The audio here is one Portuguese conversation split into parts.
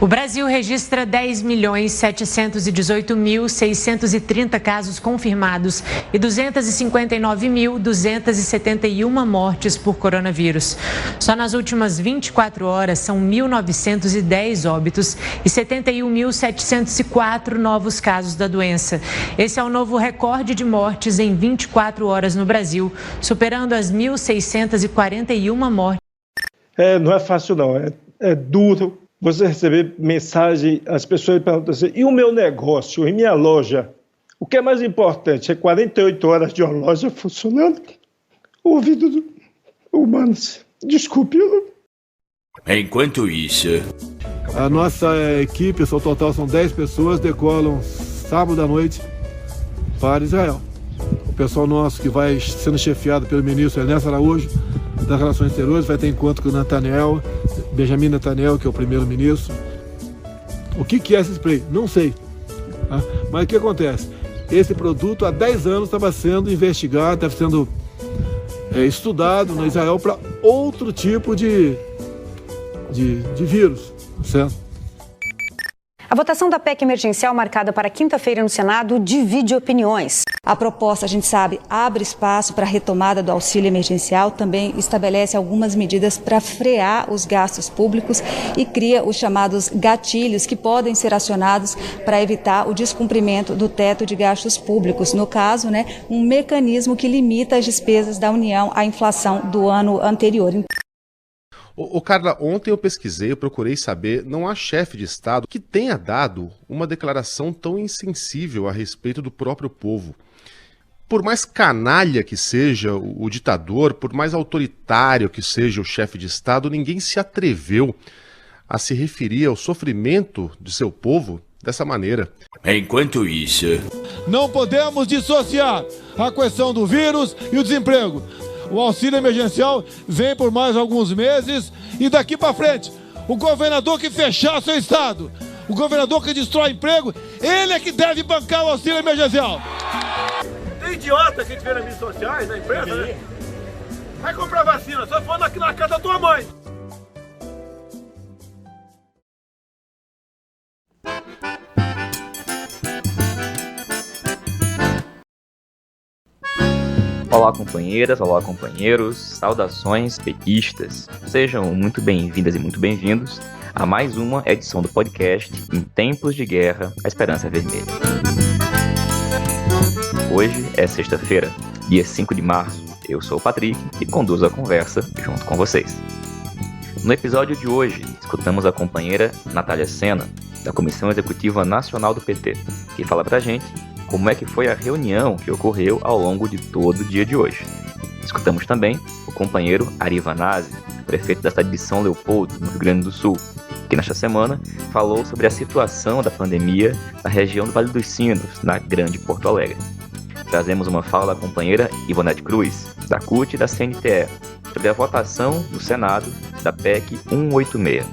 O Brasil registra 10.718.630 casos confirmados e 259.271 mortes por coronavírus. Só nas últimas 24 horas são 1.910 óbitos e 71.704 novos casos da doença. Esse é o novo recorde de mortes em 24 horas no Brasil, superando as 1.641 mortes. Não é fácil não, é duro. Você receber mensagem, as pessoas perguntam assim, e o meu negócio, e minha loja? O que é mais importante? É 48 horas de uma loja funcionando? O ouvido humano, desculpe. Enquanto isso... A nossa equipe, seu total são 10 pessoas, decolam sábado à noite para Israel. O pessoal nosso que vai sendo chefiado pelo ministro Ernesto Araújo, das Relações Exteriores, vai ter encontro com o Benjamin Netanyahu, que é o primeiro-ministro. O que é esse spray? Não sei. Tá? Mas o que acontece? Esse produto há 10 anos estava sendo investigado, estava sendo estudado no Israel para outro tipo de vírus, certo? A votação da PEC emergencial marcada para quinta-feira no Senado divide opiniões. A proposta, a gente sabe, abre espaço para a retomada do auxílio emergencial, também estabelece algumas medidas para frear os gastos públicos e cria os chamados gatilhos que podem ser acionados para evitar o descumprimento do teto de gastos públicos. No caso, um mecanismo que limita as despesas da União à inflação do ano anterior. Carla, ontem eu pesquisei, eu procurei saber, não há chefe de Estado que tenha dado uma declaração tão insensível a respeito do próprio povo. Por mais canalha que seja o ditador, por mais autoritário que seja o chefe de Estado, ninguém se atreveu a se referir ao sofrimento de seu povo dessa maneira. Enquanto isso... Não podemos dissociar a questão do vírus e o desemprego. O auxílio emergencial vem por mais alguns meses e daqui para frente, o governador que fechar seu estado, o governador que destrói emprego, ele é que deve bancar o auxílio emergencial. Tem idiota que a gente vê nas mídias sociais, na empresa, né? Vai comprar vacina, só for aqui na casa da tua mãe. Olá companheiras, olá companheiros, saudações petistas. Sejam muito bem-vindas e muito bem-vindos a mais uma edição do podcast Em Tempos de Guerra, a Esperança Vermelha. Hoje é sexta-feira, dia 5 de março. Eu sou o Patrick e conduzo a conversa junto com vocês. No episódio de hoje, escutamos a companheira Natália Sena, da Comissão Executiva Nacional do PT, que fala pra gente como é que foi a reunião que ocorreu ao longo de todo o dia de hoje. Escutamos também o companheiro Ari Vanazzi, prefeito da cidade de São Leopoldo, no Rio Grande do Sul, que nesta semana falou sobre a situação da pandemia na região do Vale dos Sinos, na Grande Porto Alegre. Trazemos uma fala da companheira Ivonete Cruz, da CUT e da CNTE, sobre a votação no Senado da PEC 186.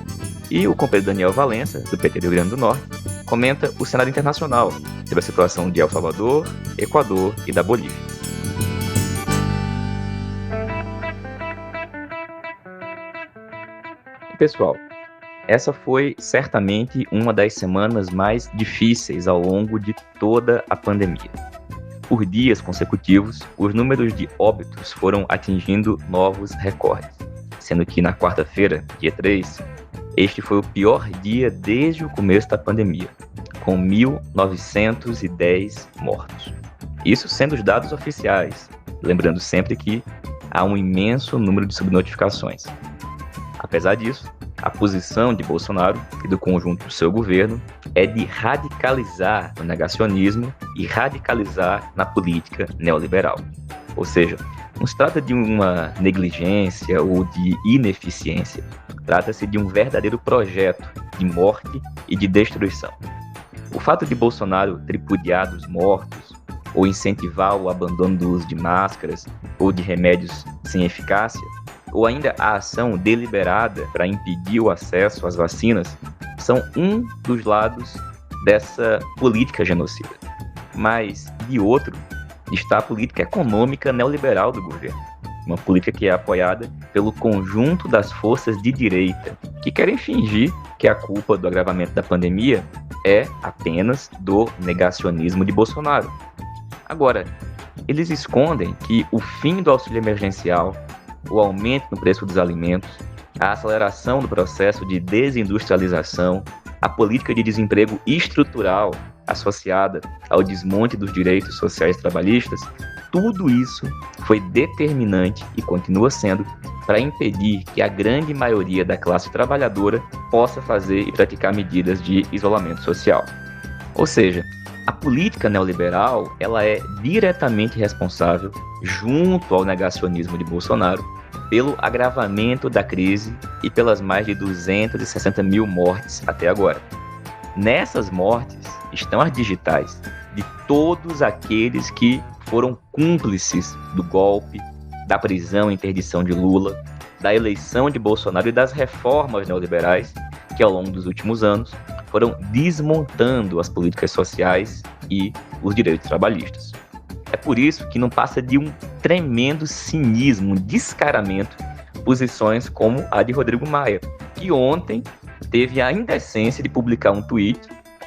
E o companheiro Daniel Valença, do PT do Rio Grande do Norte, comenta o cenário internacional sobre a situação de El Salvador, Equador e da Bolívia. Pessoal, essa foi certamente uma das semanas mais difíceis ao longo de toda a pandemia. Por dias consecutivos, os números de óbitos foram atingindo novos recordes, sendo que na quarta-feira, dia 3, este foi o pior dia desde o começo da pandemia, com 1.910 mortos. Isso sendo os dados oficiais, lembrando sempre que há um imenso número de subnotificações. Apesar disso, a posição de Bolsonaro e do conjunto do seu governo é de radicalizar o negacionismo e radicalizar na política neoliberal. Ou seja, não se trata de uma negligência ou de ineficiência. Trata-se de um verdadeiro projeto de morte e de destruição. O fato de Bolsonaro tripudiar dos mortos, ou incentivar o abandono do uso de máscaras ou de remédios sem eficácia, ou ainda a ação deliberada para impedir o acesso às vacinas, são um dos lados dessa política genocida. Mas, de outro, está a política econômica neoliberal do governo. uma política que é apoiada pelo conjunto das forças de direita, que querem fingir que a culpa do agravamento da pandemia é apenas do negacionismo de Bolsonaro. Agora, eles escondem que o fim do auxílio emergencial, o aumento no preço dos alimentos, a aceleração do processo de desindustrialização, a política de desemprego estrutural associada ao desmonte dos direitos sociais trabalhistas, tudo isso foi determinante e continua sendo para impedir que a grande maioria da classe trabalhadora possa fazer e praticar medidas de isolamento social. Ou seja, a política neoliberal ela é diretamente responsável, junto ao negacionismo de Bolsonaro, pelo agravamento da crise e pelas mais de 260 mil mortes até agora. Nessas mortes estão as digitais de todos aqueles que foram cúmplices do golpe, da prisão e interdição de Lula, da eleição de Bolsonaro e das reformas neoliberais que ao longo dos últimos anos foram desmontando as políticas sociais e os direitos trabalhistas. É por isso que não passa de um tremendo cinismo, um descaramento, posições como a de Rodrigo Maia, que ontem teve a indecência de publicar um tweet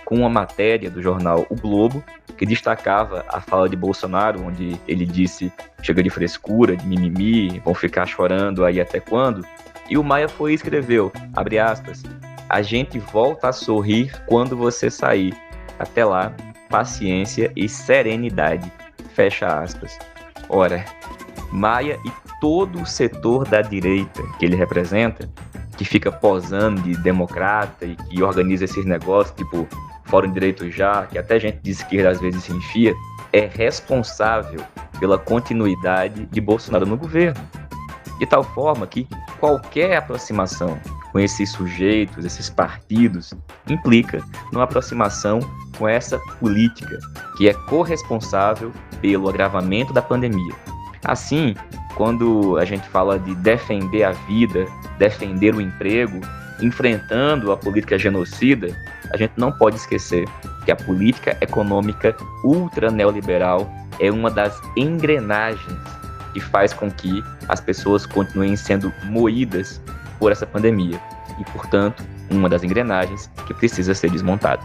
com uma matéria do jornal O Globo, que destacava a fala de Bolsonaro, onde ele disse: chega de frescura, de mimimi, vão ficar chorando aí até quando? E o Maia foi e escreveu, abre aspas, a gente volta a sorrir quando você sair. Até lá, paciência e serenidade. Fecha aspas. Ora, Maia e todo o setor da direita que ele representa, que fica posando de democrata e que organiza esses negócios, tipo Fórum de Direito Já, que até gente de esquerda às vezes se enfia, é responsável pela continuidade de Bolsonaro no governo. De tal forma que qualquer aproximação com esses sujeitos, esses partidos, implica numa aproximação com essa política que é corresponsável pelo agravamento da pandemia. Assim, quando a gente fala de defender a vida, defender o emprego, enfrentando a política genocida, a gente não pode esquecer que a política econômica ultra-neoliberal é uma das engrenagens que faz com que as pessoas continuem sendo moídas por essa pandemia e, portanto, uma das engrenagens que precisa ser desmontada.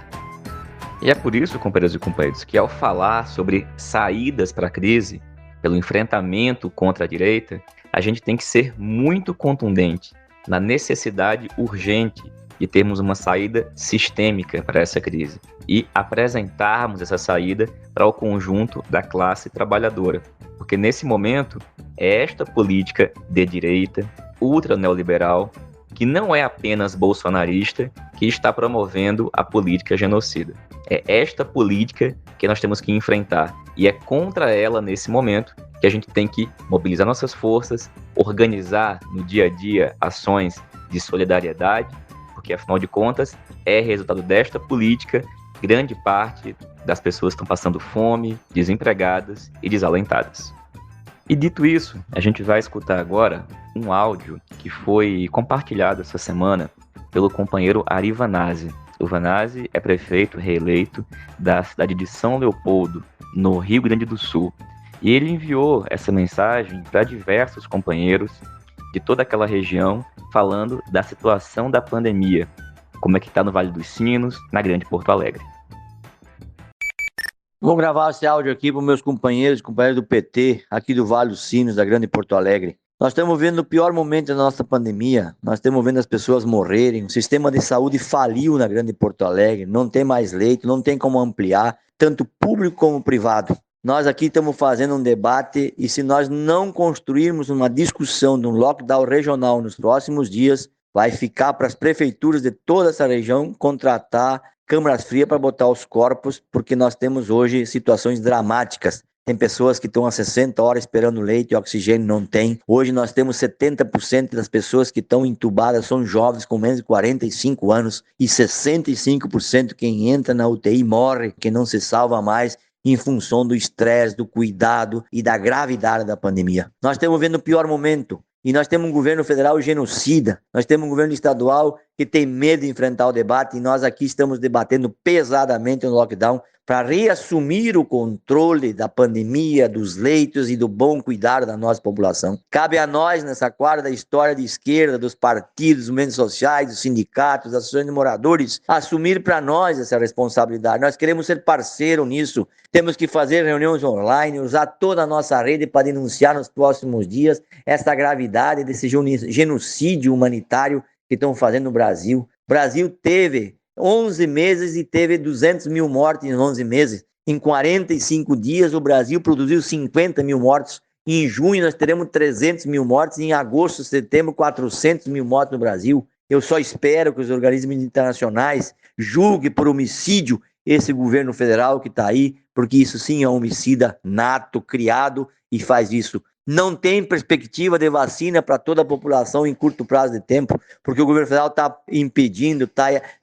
E é por isso, companheiros e companheiros, que ao falar sobre saídas para a crise, pelo enfrentamento contra a direita, a gente tem que ser muito contundente na necessidade urgente de termos uma saída sistêmica para essa crise e apresentarmos essa saída para o conjunto da classe trabalhadora. Porque nesse momento é esta política de direita, ultra-neoliberal, que não é apenas bolsonarista, que está promovendo a política genocida. É esta política que nós temos que enfrentar e é contra ela, nesse momento, que a gente tem que mobilizar nossas forças, organizar no dia a dia ações de solidariedade, porque, afinal de contas, é resultado desta política grande parte das pessoas estão passando fome, desempregadas e desalentadas. E dito isso, a gente vai escutar agora um áudio que foi compartilhado essa semana pelo companheiro Ari Vanazzi. O Vanazzi é prefeito reeleito da cidade de São Leopoldo, no Rio Grande do Sul. E ele enviou essa mensagem para diversos companheiros de toda aquela região, falando da situação da pandemia, como é que está no Vale dos Sinos, na Grande Porto Alegre. Vou gravar esse áudio aqui para os meus companheiros do PT, aqui do Vale dos Sinos, da Grande Porto Alegre. Nós estamos vendo o pior momento da nossa pandemia, nós estamos vendo as pessoas morrerem, o sistema de saúde faliu na Grande Porto Alegre, não tem mais leito, não tem como ampliar, tanto público como privado. Nós aqui estamos fazendo um debate e se nós não construirmos uma discussão de um lockdown regional nos próximos dias, vai ficar para as prefeituras de toda essa região contratar câmaras frias para botar os corpos, porque nós temos hoje situações dramáticas. Tem pessoas que estão há 60 horas esperando leite e oxigênio não tem. Hoje nós temos 70% das pessoas que estão entubadas são jovens com menos de 45 anos e 65% quem entra na UTI morre, que não se salva mais em função do estresse, do cuidado e da gravidade da pandemia. Nós estamos vendo o pior momento. E nós temos um governo federal genocida, nós temos um governo estadual que tem medo de enfrentar o debate e nós aqui estamos debatendo pesadamente no lockdown para reassumir o controle da pandemia, dos leitos e do bom cuidado da nossa população. Cabe a nós, nessa quadra da história de esquerda, dos partidos, dos movimentos sociais, dos sindicatos, das associações de moradores, assumir para nós essa responsabilidade. Nós queremos ser parceiro nisso. Temos que fazer reuniões online, usar toda a nossa rede para denunciar nos próximos dias essa gravidade desse genocídio humanitário que estão fazendo no Brasil. O Brasil teve 11 meses e teve 200 mil mortes em 11 meses. Em 45 dias, o Brasil produziu 50 mil mortos. Em junho, nós teremos 300 mil mortes. Em agosto, setembro, 400 mil mortes no Brasil. Eu só espero que os organismos internacionais julguem por homicídio esse governo federal que está aí, porque isso sim é um homicida nato, criado, e faz isso. Não tem perspectiva de vacina para toda a população em curto prazo de tempo, porque o governo federal está impedindo,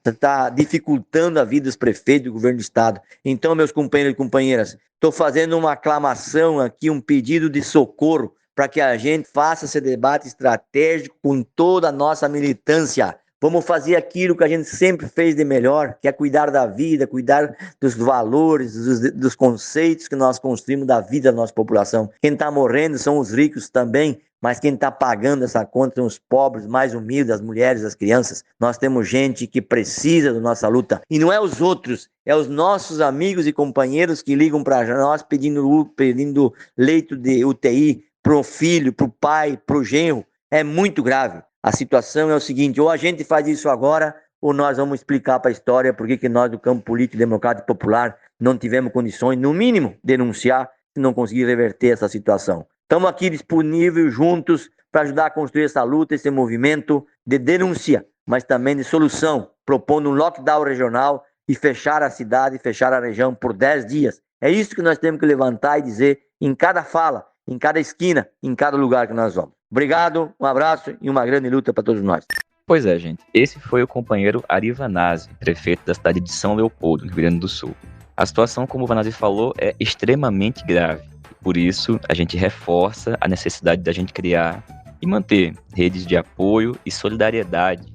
está dificultando a vida dos prefeitos do governo do estado. Então, meus companheiros e companheiras, estou fazendo uma aclamação aqui, um pedido de socorro para que a gente faça esse debate estratégico com toda a nossa militância. Vamos fazer aquilo que a gente sempre fez de melhor, que é cuidar da vida, cuidar dos valores, dos conceitos que nós construímos da vida da nossa população. Quem está morrendo são os ricos também, mas quem está pagando essa conta são os pobres, mais humildes, as mulheres, as crianças. Nós temos gente que precisa da nossa luta. E não é os outros, é os nossos amigos e companheiros que ligam para nós pedindo leito de UTI para o filho, para o pai, para o genro. É muito grave. A situação é o seguinte, ou a gente faz isso agora, ou nós vamos explicar para a história por que nós do campo político, democrático e popular não tivemos condições, no mínimo, denunciar se não conseguir reverter essa situação. Estamos aqui disponíveis, juntos, para ajudar a construir essa luta, esse movimento de denúncia, mas também de solução, propondo um lockdown regional e fechar a cidade, fechar a região por 10 dias. É isso que nós temos que levantar e dizer em cada fala, em cada esquina, em cada lugar que nós vamos. Obrigado, um abraço e uma grande luta para todos nós. Pois é, gente. Esse foi o companheiro Ari Vanazzi, prefeito da cidade de São Leopoldo, no Rio Grande do Sul. A situação, como o Vanazzi falou, é extremamente grave. Por isso, a gente reforça a necessidade da gente criar e manter redes de apoio e solidariedade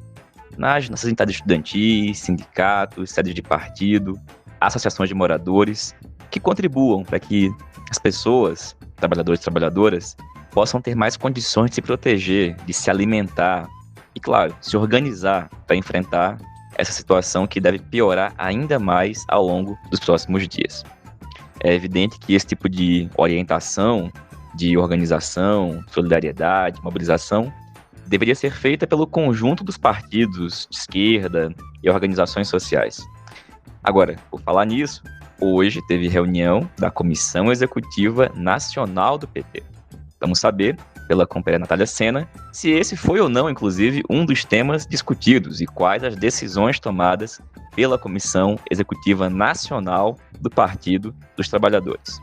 nas nossas entidades estudantis, sindicatos, sedes de partido, associações de moradores, que contribuam para que as pessoas, trabalhadores e trabalhadoras, possam ter mais condições de se proteger, de se alimentar e, claro, se organizar para enfrentar essa situação que deve piorar ainda mais ao longo dos próximos dias. É evidente que esse tipo de orientação, de organização, solidariedade, mobilização, deveria ser feita pelo conjunto dos partidos de esquerda e organizações sociais. Agora, por falar nisso, hoje teve reunião da Comissão Executiva Nacional do PT. Vamos saber, pela companheira Natália Sena, se esse foi ou não, inclusive, um dos temas discutidos e quais as decisões tomadas pela Comissão Executiva Nacional do Partido dos Trabalhadores.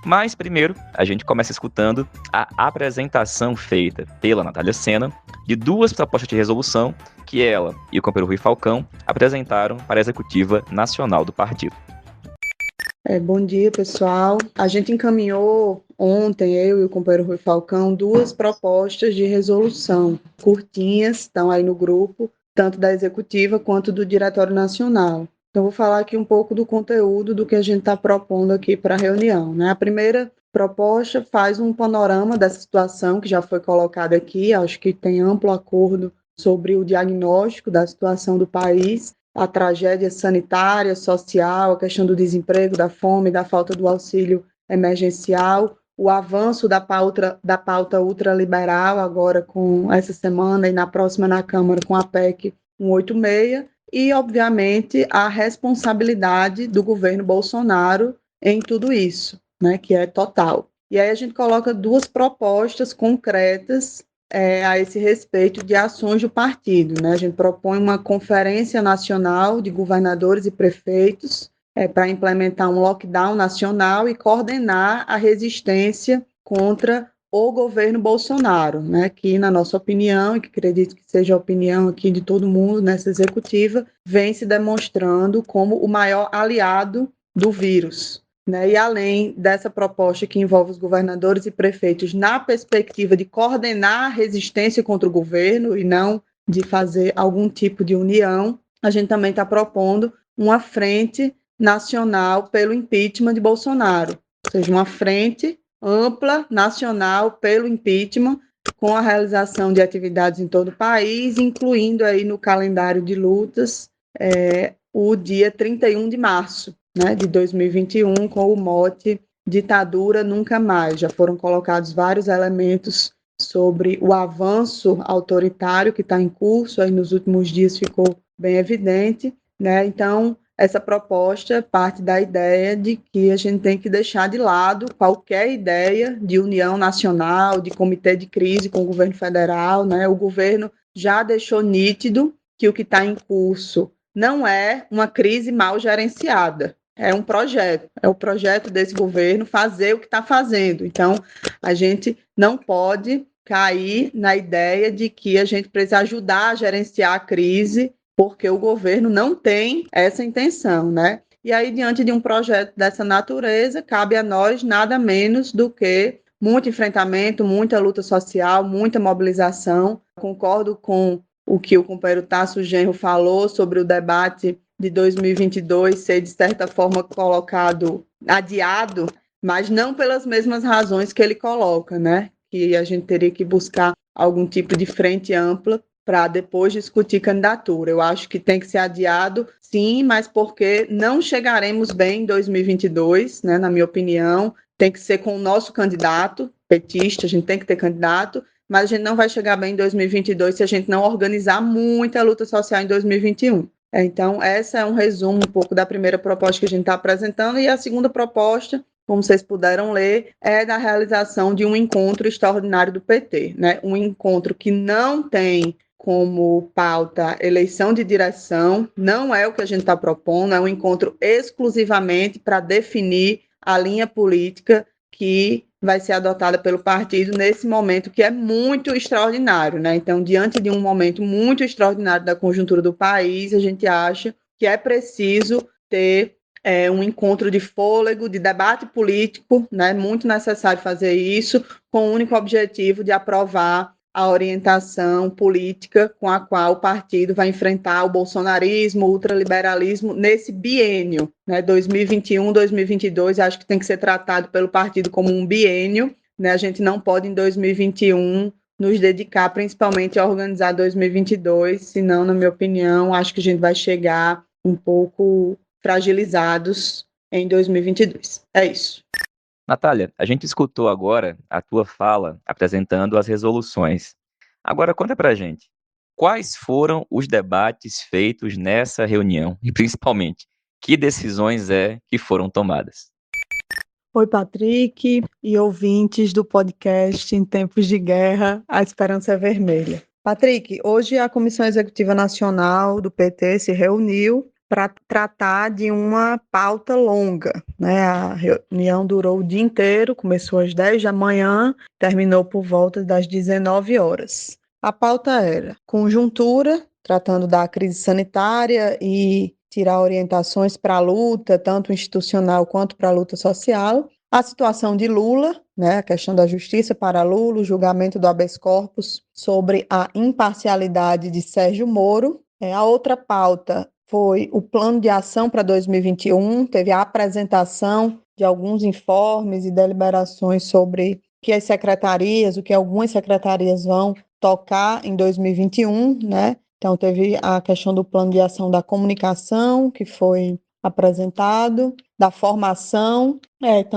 Mas, primeiro, a gente começa escutando a apresentação feita pela Natália Sena de duas propostas de resolução que ela e o companheiro Rui Falcão apresentaram para a Executiva Nacional do Partido. Bom dia, pessoal. A gente encaminhou ontem, eu e o companheiro Rui Falcão, duas propostas de resolução curtinhas, estão aí no grupo, tanto da Executiva quanto do Diretório Nacional. Então, vou falar aqui um pouco do conteúdo do que a gente está propondo aqui para a reunião, né? A primeira proposta faz um panorama dessa situação que já foi colocada aqui, acho que tem amplo acordo sobre o diagnóstico da situação do país, a tragédia sanitária, social, a questão do desemprego, da fome, da falta do auxílio emergencial, o avanço da pauta ultraliberal, agora com essa semana e na próxima na Câmara com a PEC 186, e, obviamente, a responsabilidade do governo Bolsonaro em tudo isso, né, que é total. E aí a gente coloca duas propostas concretas a esse respeito de ações do partido, né? A gente propõe uma conferência nacional de governadores e prefeitos para implementar um lockdown nacional e coordenar a resistência contra o governo Bolsonaro, né? Que, na nossa opinião, e que acredito que seja a opinião aqui de todo mundo nessa executiva, vem se demonstrando como o maior aliado do vírus. Né, e além dessa proposta que envolve os governadores e prefeitos na perspectiva de coordenar a resistência contra o governo e não de fazer algum tipo de união, a gente também está propondo uma frente nacional pelo impeachment de Bolsonaro, ou seja, uma frente ampla nacional pelo impeachment, com a realização de atividades em todo o país, incluindo aí no calendário de lutas o dia 31 de março, né, de 2021, com o mote Ditadura Nunca Mais. Já foram colocados vários elementos sobre o avanço autoritário que está em curso, aí nos últimos dias ficou bem evidente, né? Então, essa proposta parte da ideia de que a gente tem que deixar de lado qualquer ideia de união nacional, de comitê de crise com o governo federal, né? O governo já deixou nítido que o que está em curso não é uma crise mal gerenciada, é um projeto, é o projeto desse governo fazer o que está fazendo. Então, a gente não pode cair na ideia de que a gente precisa ajudar a gerenciar a crise, porque o governo não tem essa intenção, né? E aí, diante de um projeto dessa natureza, cabe a nós nada menos do que muito enfrentamento, muita luta social, muita mobilização. Concordo com o que o companheiro Tasso Genro falou sobre o debate de 2022 ser, de certa forma, colocado, adiado, mas não pelas mesmas razões que ele coloca, né? Que a gente teria que buscar algum tipo de frente ampla para depois discutir candidatura. Eu acho que tem que ser adiado, sim, mas porque não chegaremos bem em 2022, né? Na minha opinião, tem que ser com o nosso candidato petista, a gente tem que ter candidato, mas a gente não vai chegar bem em 2022 se a gente não organizar muita luta social em 2021. Então, essa é um resumo um pouco da primeira proposta que a gente está apresentando, e a segunda proposta, como vocês puderam ler, é da realização de um encontro extraordinário do PT, né? Um encontro que não tem como pauta eleição de direção, não é o que a gente está propondo, é um encontro exclusivamente para definir a linha política que vai ser adotada pelo partido nesse momento que é muito extraordinário, né? Então, diante de um momento muito extraordinário da conjuntura do país, a gente acha que é preciso ter um encontro de fôlego, de debate político, né? Muito necessário fazer isso, com o único objetivo de aprovar a orientação política com a qual o partido vai enfrentar o bolsonarismo, o ultraliberalismo nesse biênio, né, 2021, 2022, acho que tem que ser tratado pelo partido como um biênio, né, a gente não pode em 2021 nos dedicar principalmente a organizar 2022, senão, na minha opinião, acho que a gente vai chegar um pouco fragilizados em 2022. É isso. Natália, a gente escutou agora a tua fala apresentando as resoluções. Agora conta pra gente, quais foram os debates feitos nessa reunião e, principalmente, que decisões que foram tomadas? Oi, Patrick e ouvintes do podcast Em Tempos de Guerra, a Esperança é Vermelha. Patrick, hoje a Comissão Executiva Nacional do PT se reuniu para tratar de uma pauta longa, né? A reunião durou o dia inteiro, começou às 10 da manhã, terminou por volta das 19 horas. A pauta era conjuntura, tratando da crise sanitária e tirar orientações para a luta, tanto institucional quanto para a luta social. A situação de Lula, né? A questão da justiça para Lula, o julgamento do habeas corpus sobre a imparcialidade de Sérgio Moro. A outra pauta foi o plano de ação para 2021, teve a apresentação de alguns informes e deliberações sobre o que as secretarias, o que algumas secretarias vão tocar em 2021, né? Então, teve a questão do plano de ação da comunicação, que foi apresentado, da formação,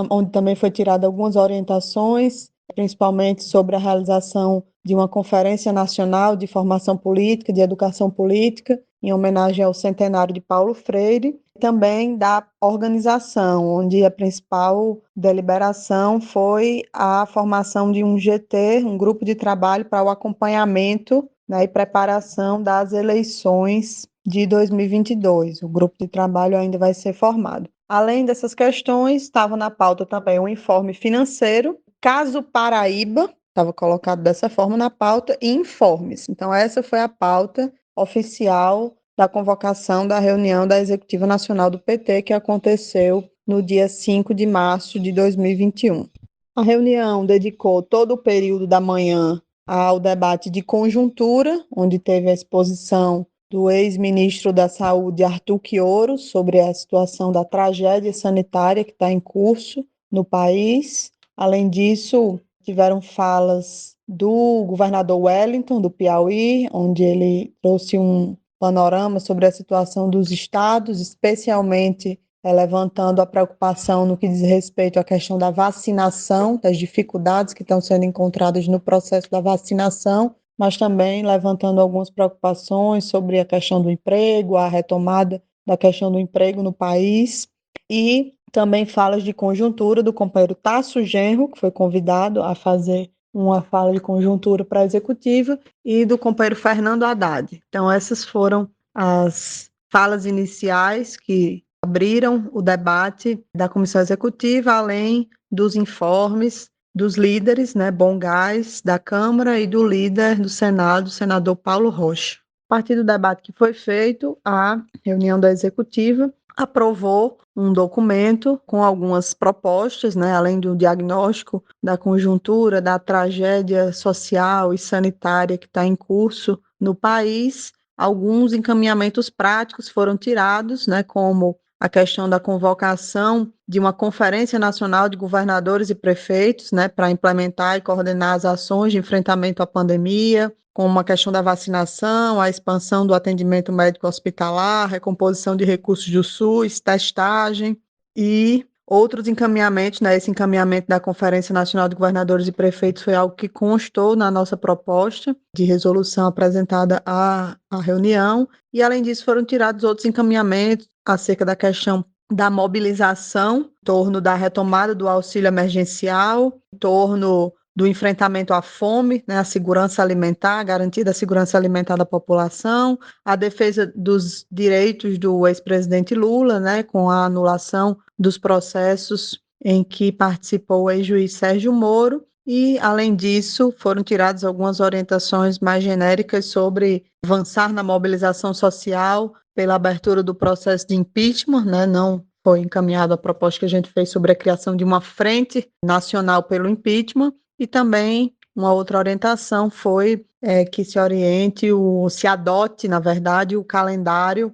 onde também foi tirada algumas orientações, principalmente sobre a realização de uma conferência nacional de formação política, de educação política, em homenagem ao centenário de Paulo Freire, também da organização, onde a principal deliberação foi a formação de um GT, um grupo de trabalho para o acompanhamento, né, e preparação das eleições de 2022. O grupo de trabalho ainda vai ser formado. Além dessas questões, estava na pauta também um informe financeiro, caso Paraíba, estava colocado dessa forma na pauta, e informes. Então, essa foi a pauta oficial da convocação da reunião da Executiva Nacional do PT, que aconteceu no dia 5 de março de 2021. A reunião dedicou todo o período da manhã ao debate de conjuntura, onde teve a exposição do ex-ministro da Saúde, Arthur Quioro, sobre a situação da tragédia sanitária que está em curso no país. Além disso, tiveram falas do governador Wellington, do Piauí, onde ele trouxe um panorama sobre a situação dos estados, especialmente levantando a preocupação no que diz respeito à questão da vacinação, das dificuldades que estão sendo encontradas no processo da vacinação, mas também levantando algumas preocupações sobre a questão do emprego, a retomada da questão do emprego no país, e também falas de conjuntura do companheiro Tasso Genro, que foi convidado a fazer uma fala de conjuntura para a executiva, e do companheiro Fernando Haddad. Então, essas foram as falas iniciais que abriram o debate da comissão executiva, além dos informes dos líderes, Bom Gás, da Câmara, e do líder do Senado, o senador Paulo Rocha. A partir do debate que foi feito, a reunião da executiva aprovou um documento com algumas propostas, além do diagnóstico da conjuntura, da tragédia social e sanitária que está em curso no país. Alguns encaminhamentos práticos foram tirados, como a questão da convocação de uma Conferência Nacional de Governadores e Prefeitos, para implementar e coordenar as ações de enfrentamento à pandemia, como a questão da vacinação, a expansão do atendimento médico hospitalar, recomposição de recursos do SUS, testagem e outros encaminhamentos. Esse encaminhamento da Conferência Nacional de Governadores e Prefeitos foi algo que constou na nossa proposta de resolução apresentada à reunião, e além disso foram tirados outros encaminhamentos acerca da questão da mobilização em torno da retomada do auxílio emergencial, em torno do enfrentamento à fome, a segurança alimentar, a garantia da segurança alimentar da população, a defesa dos direitos do ex-presidente Lula, com a anulação dos processos em que participou o ex-juiz Sérgio Moro, e, além disso, foram tiradas algumas orientações mais genéricas sobre avançar na mobilização social pela abertura do processo de impeachment, não foi encaminhada a proposta que a gente fez sobre a criação de uma frente nacional pelo impeachment, e também uma outra orientação foi que se adote, na verdade, o calendário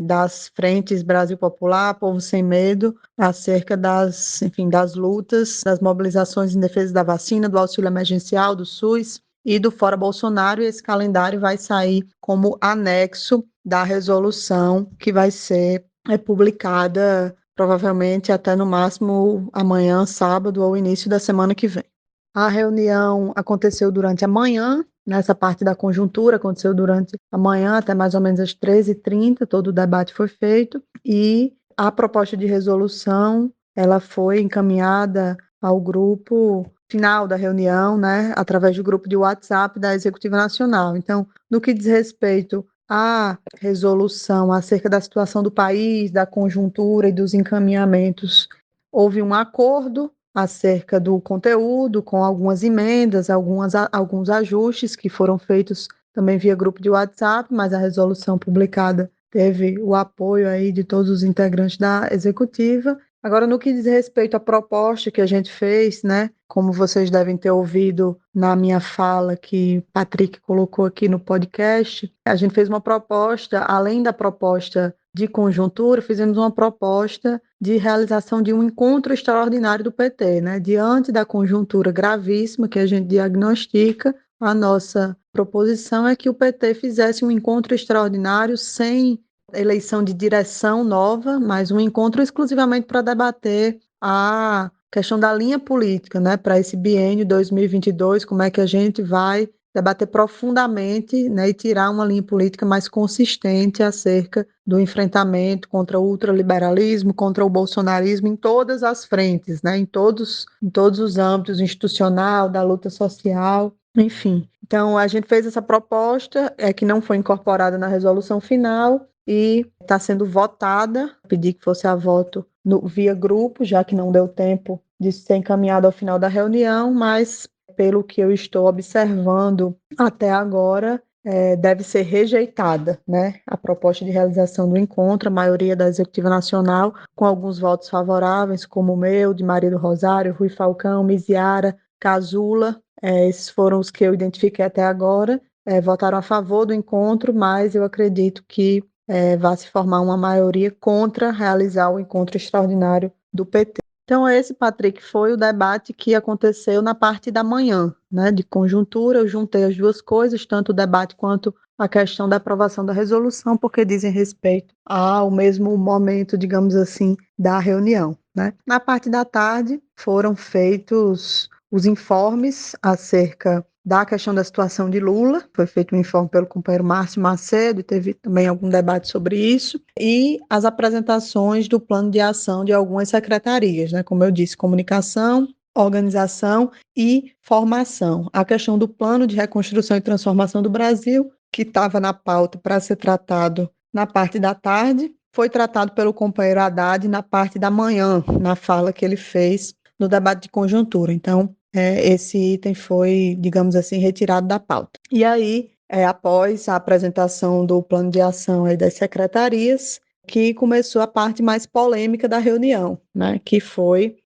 das frentes Brasil Popular, Povo Sem Medo, acerca das lutas, das mobilizações em defesa da vacina, do auxílio emergencial, do SUS e do Fora Bolsonaro. E esse calendário vai sair como anexo da resolução que vai ser publicada provavelmente até no máximo amanhã, sábado, ou início da semana que vem. A reunião aconteceu durante a manhã, nessa parte da conjuntura aconteceu durante a manhã até mais ou menos às 13h30, todo o debate foi feito, e a proposta de resolução ela foi encaminhada ao grupo final da reunião, através do grupo de WhatsApp da Executiva Nacional. Então, no que diz respeito à resolução acerca da situação do país, da conjuntura e dos encaminhamentos, houve um acordo acerca do conteúdo, com algumas emendas, alguns ajustes que foram feitos também via grupo de WhatsApp, mas a resolução publicada teve o apoio aí de todos os integrantes da executiva. Agora, no que diz respeito à proposta que a gente fez, como vocês devem ter ouvido na minha fala que Patrick colocou aqui no podcast, a gente fez uma proposta, além da proposta de conjuntura, fizemos uma proposta de realização de um encontro extraordinário do PT, Diante da conjuntura gravíssima que a gente diagnostica, a nossa proposição é que o PT fizesse um encontro extraordinário sem eleição de direção nova, mas um encontro exclusivamente para debater a questão da linha política, para esse biênio 2022, como é que a gente vai debater profundamente, e tirar uma linha política mais consistente acerca do enfrentamento contra o ultraliberalismo, contra o bolsonarismo em todas as frentes, em todos os âmbitos, institucional, da luta social, enfim. Então, a gente fez essa proposta, que não foi incorporada na resolução final e está sendo votada. Pedi que fosse a voto via grupo, já que não deu tempo de ser encaminhado ao final da reunião, mas pelo que eu estou observando até agora, deve ser rejeitada, a proposta de realização do encontro, a maioria da Executiva Nacional, com alguns votos favoráveis, como o meu, de Maria do Rosário, Rui Falcão, Miziara, Cazula, esses foram os que eu identifiquei até agora, votaram a favor do encontro, mas eu acredito que vai se formar uma maioria contra realizar o encontro extraordinário do PT. Então, esse, Patrick, foi o debate que aconteceu na parte da manhã, né, de conjuntura. Eu juntei as duas coisas, tanto o debate quanto a questão da aprovação da resolução, porque dizem respeito ao mesmo momento, digamos assim, da reunião, né. Na parte da tarde, foram feitos os informes acerca da questão da situação de Lula, foi feito um informe pelo companheiro Márcio Macedo, e teve também algum debate sobre isso, e as apresentações do plano de ação de algumas secretarias, né, como eu disse, comunicação, organização e formação. A questão do plano de reconstrução e transformação do Brasil, que estava na pauta para ser tratado na parte da tarde, foi tratado pelo companheiro Haddad na parte da manhã, na fala que ele fez no debate de conjuntura. Então, esse item foi, digamos assim, retirado da pauta. E aí, após a apresentação do plano de ação aí das secretarias, que começou a parte mais polêmica da reunião, né, que foi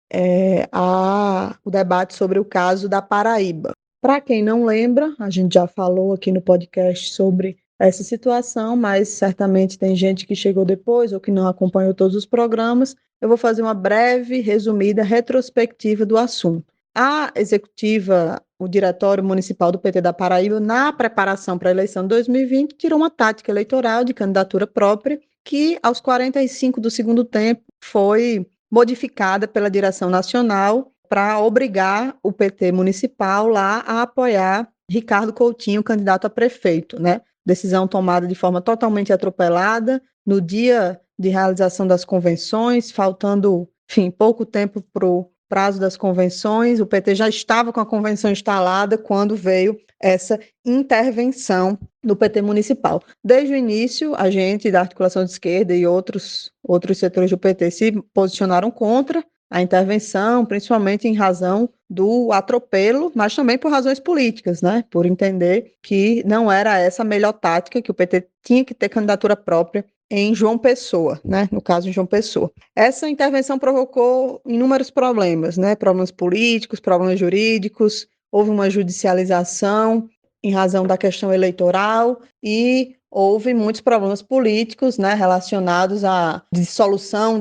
o debate sobre o caso da Paraíba. Para quem não lembra, a gente já falou aqui no podcast sobre essa situação, mas certamente tem gente que chegou depois ou que não acompanhou todos os programas. Eu vou fazer uma breve, resumida, retrospectiva do assunto. A executiva, o Diretório Municipal do PT da Paraíba, na preparação para a eleição de 2020, tirou uma tática eleitoral de candidatura própria, que aos 45 do segundo tempo foi modificada pela direção nacional para obrigar o PT municipal lá a apoiar Ricardo Coutinho, candidato a prefeito, né? Decisão tomada de forma totalmente atropelada, no dia de realização das convenções, faltando, enfim, pouco tempo para o prazo das convenções. O PT já estava com a convenção instalada quando veio essa intervenção do PT municipal. Desde o início, a gente da articulação de esquerda e outros setores do PT se posicionaram contra a intervenção, principalmente em razão do atropelo, mas também por razões políticas, né? Por entender que não era essa a melhor tática, que o PT tinha que ter candidatura própria em João Pessoa, né? No caso, em João Pessoa. Essa intervenção provocou inúmeros problemas, né? Problemas políticos, problemas jurídicos, houve uma judicialização em razão da questão eleitoral e houve muitos problemas políticos, né, relacionados à dissolução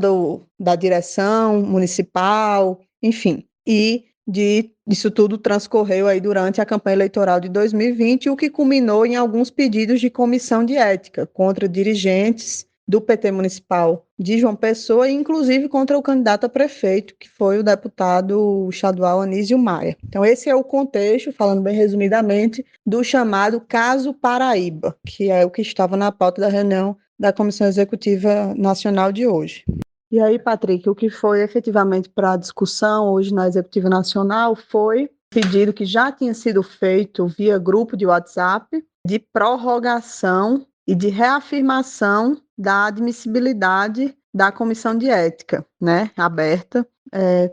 da direção municipal, enfim, e isso tudo transcorreu aí durante a campanha eleitoral de 2020, o que culminou em alguns pedidos de comissão de ética contra dirigentes do PT municipal de João Pessoa, e inclusive contra o candidato a prefeito, que foi o deputado estadual Anísio Maia. Então, esse é o contexto, falando bem resumidamente, do chamado caso Paraíba, que é o que estava na pauta da reunião da Comissão Executiva Nacional de hoje. E aí, Patrick, o que foi efetivamente para a discussão hoje na Executiva Nacional foi pedido que já tinha sido feito via grupo de WhatsApp de prorrogação e de reafirmação da admissibilidade da comissão de ética, né, aberta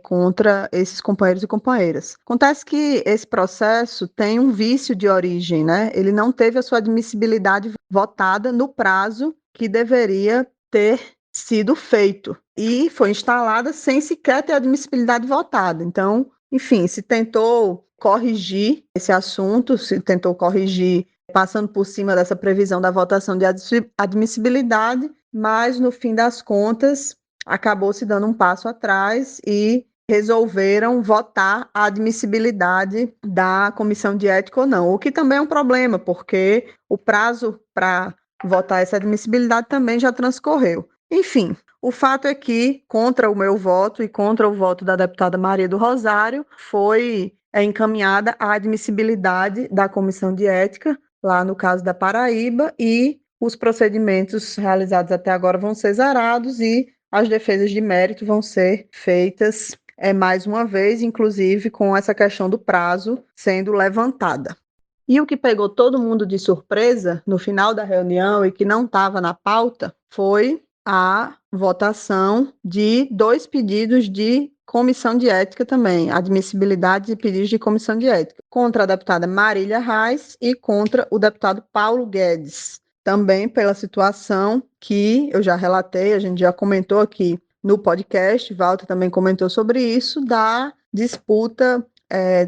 contra esses companheiros e companheiras. Acontece que esse processo tem um vício de origem, né? Ele não teve a sua admissibilidade votada no prazo que deveria ter sido feito e foi instalada sem sequer ter admissibilidade votada. Então, enfim, se tentou corrigir esse assunto, se tentou corrigir passando por cima dessa previsão da votação de admissibilidade, mas no fim das contas acabou se dando um passo atrás e resolveram votar a admissibilidade da comissão de ética ou não, o que também é um problema, porque o prazo para votar essa admissibilidade também já transcorreu. Enfim, o fato é que, contra o meu voto e contra o voto da deputada Maria do Rosário, foi encaminhada a admissibilidade da comissão de ética, lá no caso da Paraíba, e os procedimentos realizados até agora vão ser zerados e as defesas de mérito vão ser feitas mais uma vez, inclusive com essa questão do prazo sendo levantada. E o que pegou todo mundo de surpresa no final da reunião e que não estava na pauta foi a votação de 2 pedidos de comissão de ética também, admissibilidade de pedidos de comissão de ética, contra a deputada Marília Reis e contra o deputado Paulo Guedes, também pela situação que eu já relatei, a gente já comentou aqui no podcast, Walter também comentou sobre isso, da disputa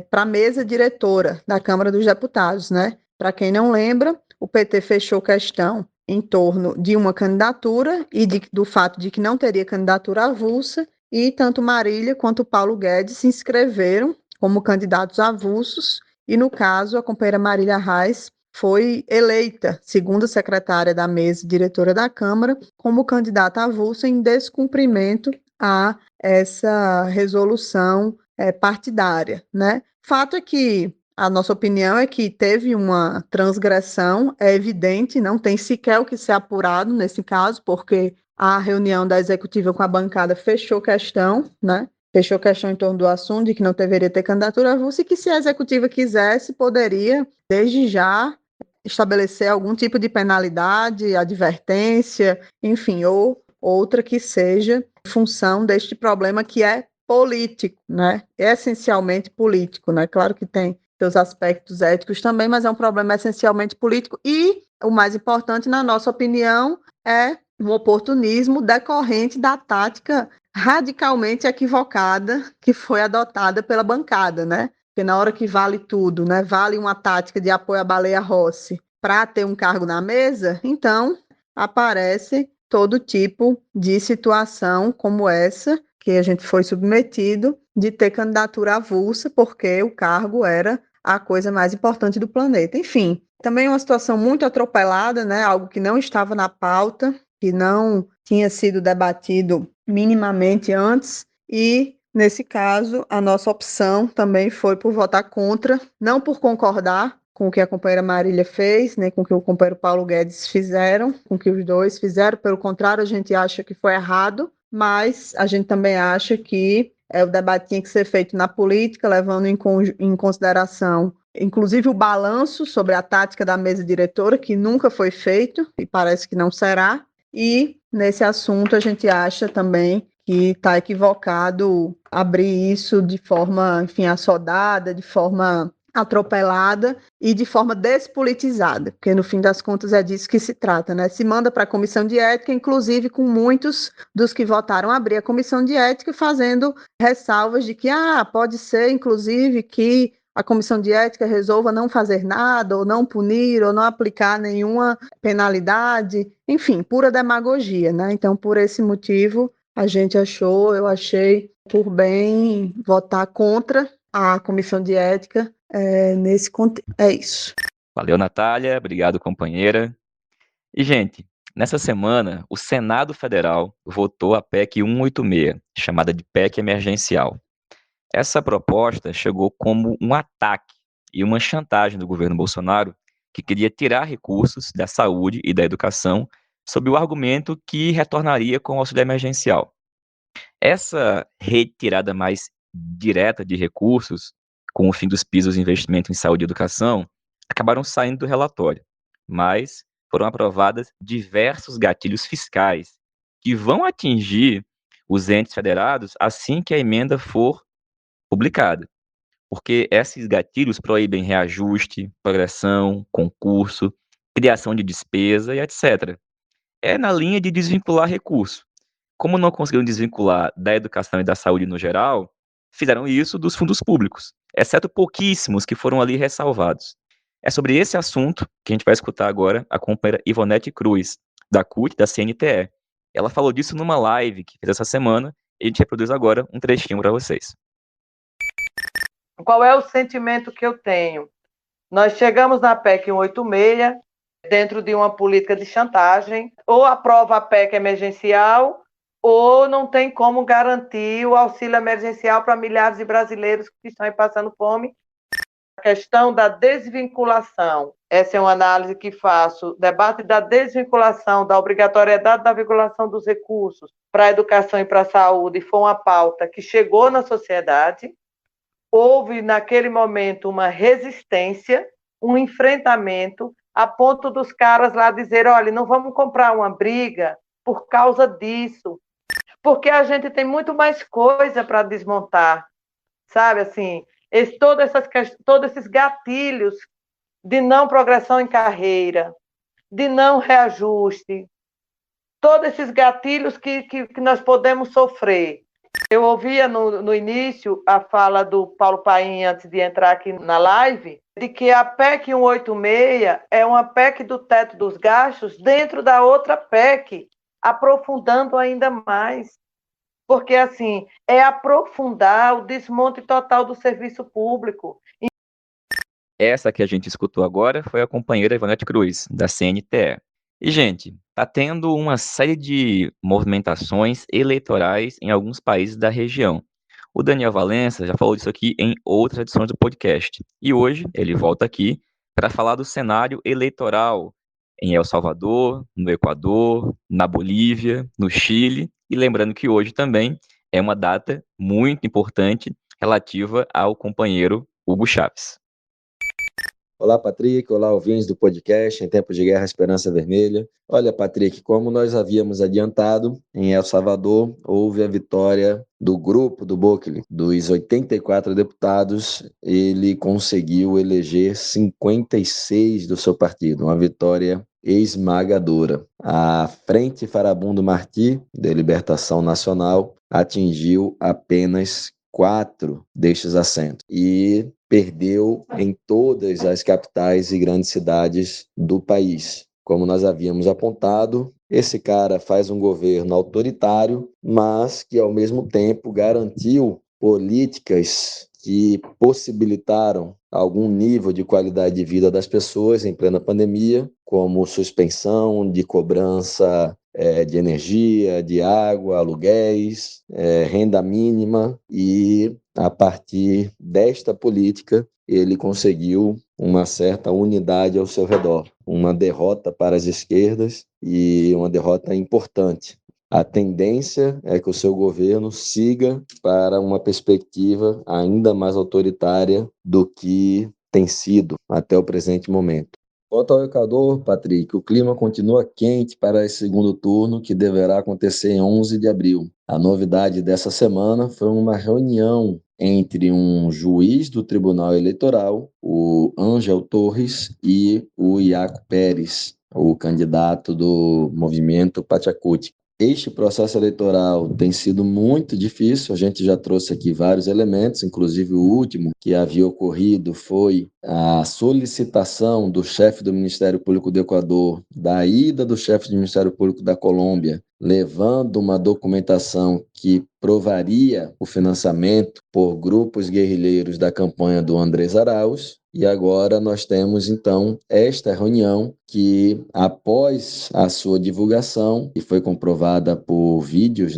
para a mesa diretora da Câmara dos Deputados, né? Para quem não lembra, o PT fechou questão em torno de uma candidatura e do fato de que não teria candidatura avulsa, e tanto Marília quanto Paulo Guedes se inscreveram como candidatos avulsos, e no caso a companheira Marília Reis foi eleita segunda secretária da mesa diretora da Câmara como candidata avulsa em descumprimento a essa resolução partidária, né? Fato é que a nossa opinião é que teve uma transgressão, é evidente, não tem sequer o que ser apurado nesse caso, porque a reunião da executiva com a bancada fechou questão, né? Fechou questão em torno do assunto de que não deveria ter candidatura avulsa e que se a executiva quisesse, poderia, desde já, estabelecer algum tipo de penalidade, advertência, enfim, ou outra que seja em função deste problema que é político, né? Essencialmente político, né? Claro que tem seus aspectos éticos também, mas é um problema essencialmente político e, o mais importante, na nossa opinião, é um oportunismo decorrente da tática radicalmente equivocada que foi adotada pela bancada, né? Porque na hora que vale tudo, né? Vale uma tática de apoio à Baleia Rossi para ter um cargo na mesa, então aparece todo tipo de situação como essa que a gente foi submetido de ter candidatura avulsa porque o cargo era a coisa mais importante do planeta. Enfim, também uma situação muito atropelada, né? Algo que não estava na pauta, que não tinha sido debatido minimamente antes, e nesse caso a nossa opção também foi por votar contra, não por concordar com o que a companheira Marília fez, nem com o que o companheiro Paulo Guedes fizeram, com o que os dois fizeram, pelo contrário, a gente acha que foi errado, mas a gente também acha que o debate tinha que ser feito na política, levando em consideração, inclusive, o balanço sobre a tática da mesa diretora, que nunca foi feito e parece que não será. E, nesse assunto, a gente acha também que está equivocado abrir isso de forma, enfim, assodada, de forma atropelada e de forma despolitizada, porque no fim das contas é disso que se trata, né? Se manda para a comissão de ética, inclusive com muitos dos que votaram abrir a comissão de ética, fazendo ressalvas de que pode ser, inclusive, que a comissão de ética resolva não fazer nada, ou não punir, ou não aplicar nenhuma penalidade, enfim, pura demagogia, né? Então, por esse motivo, eu achei por bem votar contra a comissão de ética nesse contexto. É isso. Valeu, Natália. Obrigado, companheira. E, gente, nessa semana, o Senado Federal votou a PEC 186, chamada de PEC emergencial. Essa proposta chegou como um ataque e uma chantagem do governo Bolsonaro, que queria tirar recursos da saúde e da educação sob o argumento que retornaria com o auxílio emergencial. Essa retirada mais direta de recursos, com o fim dos pisos de investimento em saúde e educação, acabaram saindo do relatório, mas foram aprovadas diversos gatilhos fiscais que vão atingir os entes federados assim que a emenda for publicada, porque esses gatilhos proíbem reajuste, progressão, concurso, criação de despesa e etc. É na linha de desvincular recurso. Como não conseguiram desvincular da educação e da saúde no geral, fizeram isso dos fundos públicos, exceto pouquíssimos que foram ali ressalvados. É sobre esse assunto que a gente vai escutar agora a companheira Ivonete Cruz, da CUT, da CNTE. Ela falou disso numa live que fez essa semana e a gente reproduz agora um trechinho para vocês. Qual é o sentimento que eu tenho? Nós chegamos na PEC 186 dentro de uma política de chantagem, ou aprova a PEC emergencial, ou não tem como garantir o auxílio emergencial para milhares de brasileiros que estão aí passando fome. A questão da desvinculação, essa é uma análise que faço, debate da desvinculação, da obrigatoriedade da vinculação dos recursos para a educação e para a saúde, foi uma pauta que chegou na sociedade. Houve, naquele momento, uma resistência, um enfrentamento, a ponto dos caras lá dizer, olha, não vamos comprar uma briga por causa disso, porque a gente tem muito mais coisa para desmontar, sabe, assim, todos esses gatilhos de não progressão em carreira, de não reajuste, todos esses gatilhos que nós podemos sofrer. Eu ouvia no início a fala do Paulo Paim, antes de entrar aqui na live, de que a PEC 186 é uma PEC do teto dos gastos dentro da outra PEC, aprofundando ainda mais. Porque, assim, é aprofundar o desmonte total do serviço público. Essa que a gente escutou agora foi a companheira Ivonete Cruz, da CNTE. E, gente, está tendo uma série de movimentações eleitorais em alguns países da região. O Daniel Valença já falou disso aqui em outras edições do podcast. E hoje ele volta aqui para falar do cenário eleitoral em El Salvador, no Equador, na Bolívia, no Chile. E lembrando que hoje também é uma data muito importante relativa ao companheiro Hugo Chávez. Olá, Patrick. Olá, ouvintes do podcast Em Tempo de Guerra, Esperança Vermelha. Olha, Patrick, como nós havíamos adiantado, em El Salvador houve a vitória do grupo do Bukele. Dos 84 deputados, ele conseguiu eleger 56 do seu partido, uma vitória esmagadora. A Frente Farabundo Martí, de Libertação Nacional, atingiu apenas 4 destes assentos e perdeu em todas as capitais e grandes cidades do país. Como nós havíamos apontado, esse cara faz um governo autoritário, mas que ao mesmo tempo garantiu políticas que possibilitaram algum nível de qualidade de vida das pessoas em plena pandemia, como suspensão de cobrança de energia, de água, aluguéis, renda mínima, e a partir desta política ele conseguiu uma certa unidade ao seu redor, uma derrota para as esquerdas e uma derrota importante. A tendência é que o seu governo siga para uma perspectiva ainda mais autoritária do que tem sido até o presente momento. Quanto ao Equador, Patrick, o clima continua quente para esse segundo turno, que deverá acontecer em 11 de abril. A novidade dessa semana foi uma reunião entre um juiz do Tribunal Eleitoral, o Ángel Torres, e o Iaco Pérez, o candidato do movimento Pachacuti. Este processo eleitoral tem sido muito difícil, a gente já trouxe aqui vários elementos, inclusive o último que havia ocorrido foi a solicitação do chefe do Ministério Público do Equador, da ida do chefe do Ministério Público da Colômbia, levando uma documentação que provaria o financiamento por grupos guerrilheiros da campanha do Andrés Arauz. E agora nós temos, então, esta reunião que, após a sua divulgação, e foi comprovada por vídeos,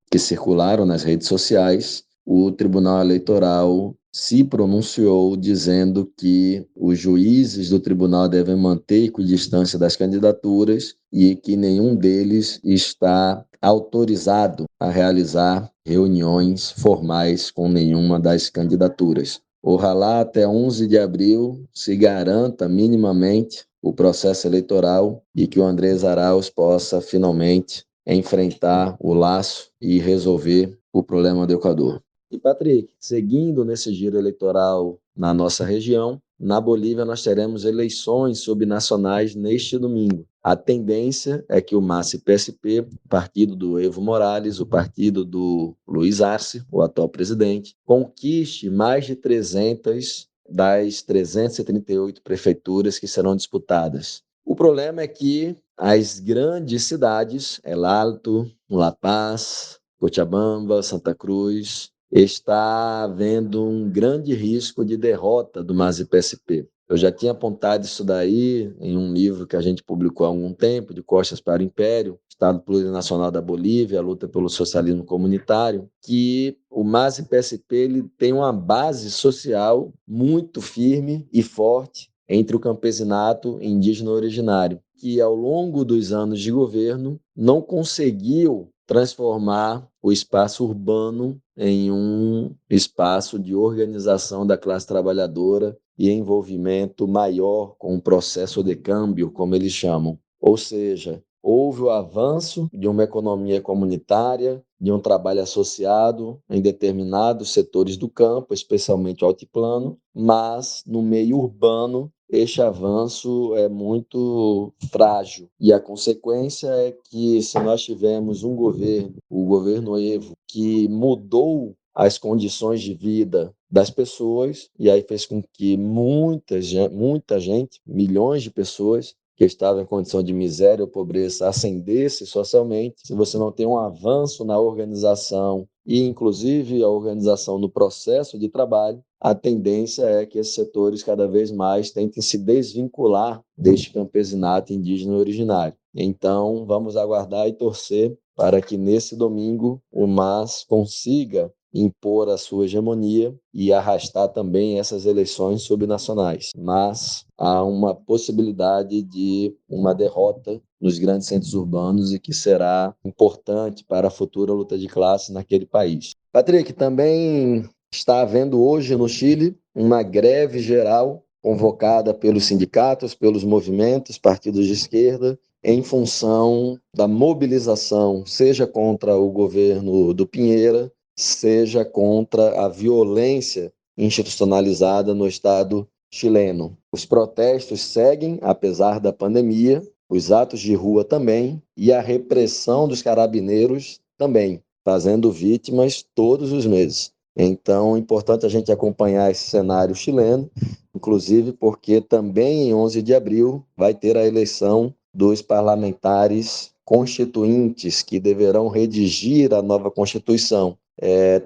que circularam nas redes sociais, o Tribunal Eleitoral se pronunciou dizendo que os juízes do tribunal devem manter equidistância das candidaturas e que nenhum deles está autorizado a realizar reuniões formais com nenhuma das candidaturas. Ojalá até 11 de abril se garanta minimamente o processo eleitoral e que o Andrés Arauz possa finalmente enfrentar o laço e resolver o problema do Equador. E, Patrick, seguindo nesse giro eleitoral na nossa região, na Bolívia nós teremos eleições subnacionais neste domingo. A tendência é que o MAS-PSP, o partido do Evo Morales, o partido do Luiz Arce, o atual presidente, conquiste mais de 300 das 338 prefeituras que serão disputadas. O problema é que as grandes cidades, El Alto, La Paz, Cochabamba, Santa Cruz, está havendo um grande risco de derrota do MAS-PSP. Eu já tinha apontado isso daí em um livro que a gente publicou há algum tempo, De Costas para o Império, Estado Plurinacional da Bolívia, a luta pelo socialismo comunitário, que o MAS-PSP ele tem uma base social muito firme e forte entre o campesinato indígena originário, que ao longo dos anos de governo não conseguiu transformar o espaço urbano em um espaço de organização da classe trabalhadora e envolvimento maior com o processo de câmbio, como eles chamam. Ou seja, houve o avanço de uma economia comunitária, de um trabalho associado em determinados setores do campo, especialmente o altiplano, mas no meio urbano este avanço é muito frágil. E a consequência é que, se nós tivermos um governo, o governo Evo, que mudou as condições de vida das pessoas, e aí fez com que muita gente, milhões de pessoas que estavam em condição de miséria ou pobreza ascendesse socialmente, se você não tem um avanço na organização e, inclusive, a organização no processo de trabalho, a tendência é que esses setores cada vez mais tentem se desvincular deste campesinato indígena originário. Então, vamos aguardar e torcer para que nesse domingo o MAS consiga impor a sua hegemonia e arrastar também essas eleições subnacionais. Mas há uma possibilidade de uma derrota nos grandes centros urbanos e que será importante para a futura luta de classe naquele país. Patrick, também está havendo hoje no Chile uma greve geral convocada pelos sindicatos, pelos movimentos, partidos de esquerda, em função da mobilização, seja contra o governo do Piñera, seja contra a violência institucionalizada no Estado chileno. Os protestos seguem, apesar da pandemia, os atos de rua também, e a repressão dos carabineiros também, fazendo vítimas todos os meses. Então, é importante a gente acompanhar esse cenário chileno, inclusive porque também em 11 de abril vai ter a eleição dos parlamentares constituintes que deverão redigir a nova Constituição.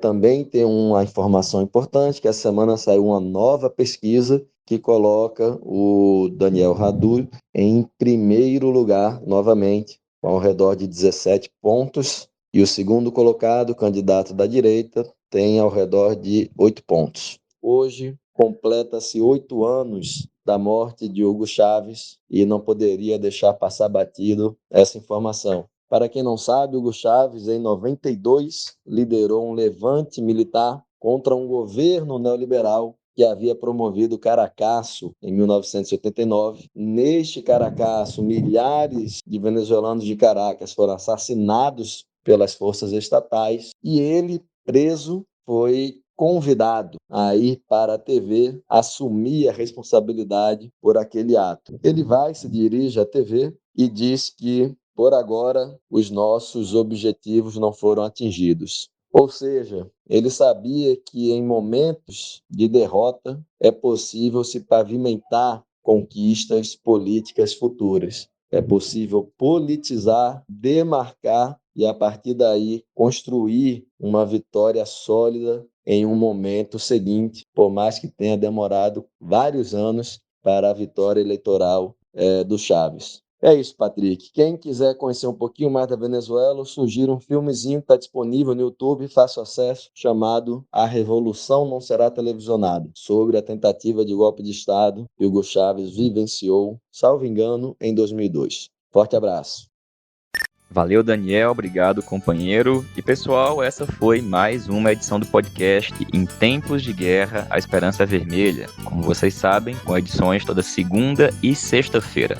Também tem uma informação importante, que essa semana saiu uma nova pesquisa que coloca o Daniel Radu em primeiro lugar novamente, com ao redor de 17 pontos, e o segundo colocado, o candidato da direita, tem ao redor de 8 pontos. Hoje completa-se 8 anos da morte de Hugo Chávez e não poderia deixar passar batido essa informação. Para quem não sabe, Hugo Chávez, em 92, liderou um levante militar contra um governo neoliberal que havia promovido o Caracaço em 1989. Neste Caracaço, milhares de venezuelanos de Caracas foram assassinados pelas forças estatais e ele, preso, foi convidado a ir para a TV assumir a responsabilidade por aquele ato. Ele se dirige à TV e diz que, por agora, os nossos objetivos não foram atingidos. Ou seja, ele sabia que em momentos de derrota é possível se pavimentar conquistas políticas futuras. É possível politizar, demarcar e, a partir daí, construir uma vitória sólida em um momento seguinte, por mais que tenha demorado vários anos para a vitória eleitoral do Chávez. É isso, Patrick. Quem quiser conhecer um pouquinho mais da Venezuela, sugiro um filmezinho que está disponível no YouTube, fácil acesso, chamado A Revolução Não Será Televisionada, sobre a tentativa de golpe de Estado que Hugo Chávez vivenciou, salvo engano, em 2002. Forte abraço. Valeu, Daniel. Obrigado, companheiro. E, pessoal, essa foi mais uma edição do podcast Em Tempos de Guerra, a Esperança Vermelha. Como vocês sabem, com edições toda segunda e sexta-feira.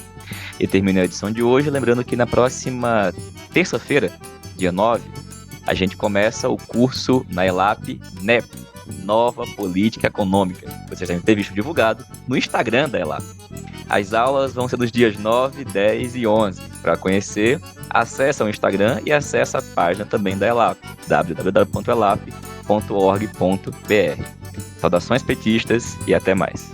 E termino a edição de hoje lembrando que na próxima terça-feira, dia 9, a gente começa o curso na ELAP NEP, Nova Política Econômica. Vocês devem ter visto divulgado no Instagram da ELAP. As aulas vão ser dos dias 9, 10 e 11. Para conhecer, acesse o Instagram e acesse a página também da ELAP, www.elap.org.br. Saudações petistas e até mais.